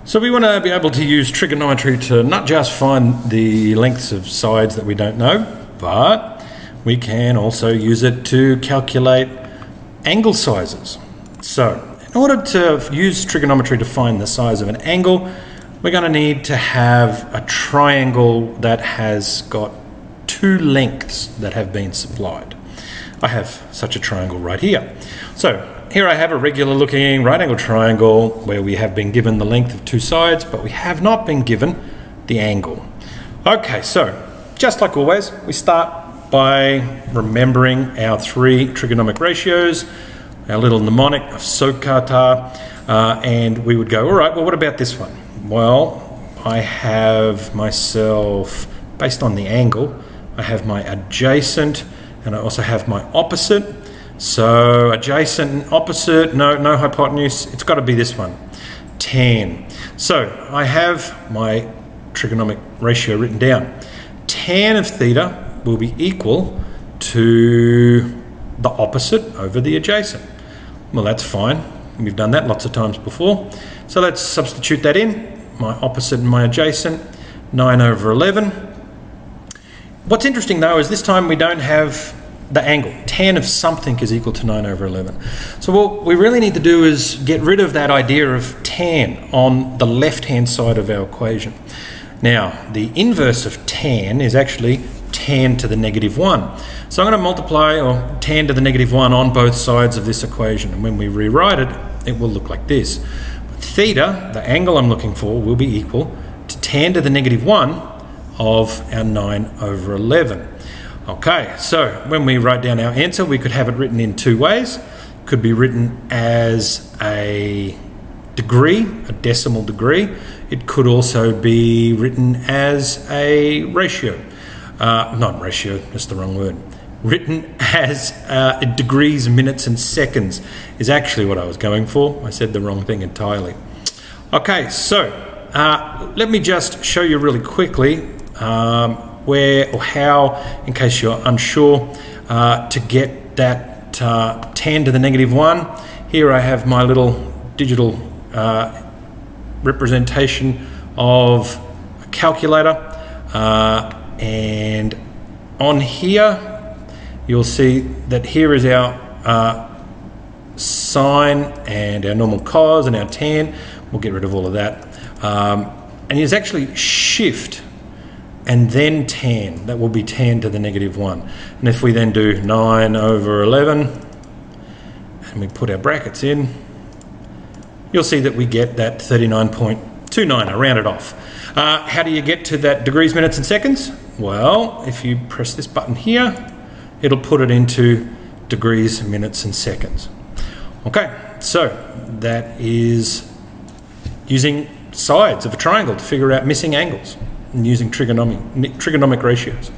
So we want to be able to use trigonometry to not just find the lengths of sides that we don't know, but we can also use it to calculate angle sizes. So in order to use trigonometry to find the size of an angle, we're going to need to have a triangle that has got two lengths that have been supplied. I have such a triangle right here. So here I have a regular looking right angle triangle where we have been given the length of two sides, but we have not been given the angle. Okay, so just like always, we start by remembering our three trigonometric ratios, our little mnemonic of SOKATA, and we would go, all right, well, what about this one? Well, I have myself, based on the angle, I have my adjacent and I also have my opposite. So adjacent and opposite, no hypotenuse, it's got to be this one, tan. So I have my trigonometric ratio written down. Tan of theta will be equal to the opposite over the adjacent. Well, that's fine. We've done that lots of times before. So let's substitute that in. My opposite and my adjacent, 9 over 11. What's interesting though is this time we don't have the angle. Tan of something is equal to 9 over 11. So what we really need to do is get rid of that idea of tan on the left-hand side of our equation. Now, the inverse of tan is actually tan to the negative 1. So I'm going to multiply or tan to the negative 1 on both sides of this equation. And when we rewrite it, it will look like this. But theta, the angle I'm looking for, will be equal to tan to the negative 1 of our 9 over 11. Okay, so when we write down our answer, we could have it written in two ways. It could be written as a degree, a decimal degree. It could also be written as a ratio. Not ratio, that's the wrong word. Written as degrees, minutes, and seconds is actually what I was going for. I said the wrong thing entirely. Okay, so let me just show you really quickly where or how, in case you're unsure, to get that tan to the negative 1. Here I have my little digital representation of a calculator, and on here you'll see that here is our sine and our normal cos and our tan. We'll get rid of all of that, and there's actually shift and then tan. That will be tan to the negative 1. And if we then do 9 over 11 and we put our brackets in, you'll see that we get that 39.29. I round it off. How do you get to that degrees, minutes, and seconds? Well, if you press this button here, it'll put it into degrees, minutes, and seconds. Okay, so that is using sides of a triangle to figure out missing angles and using trigonometric ratios.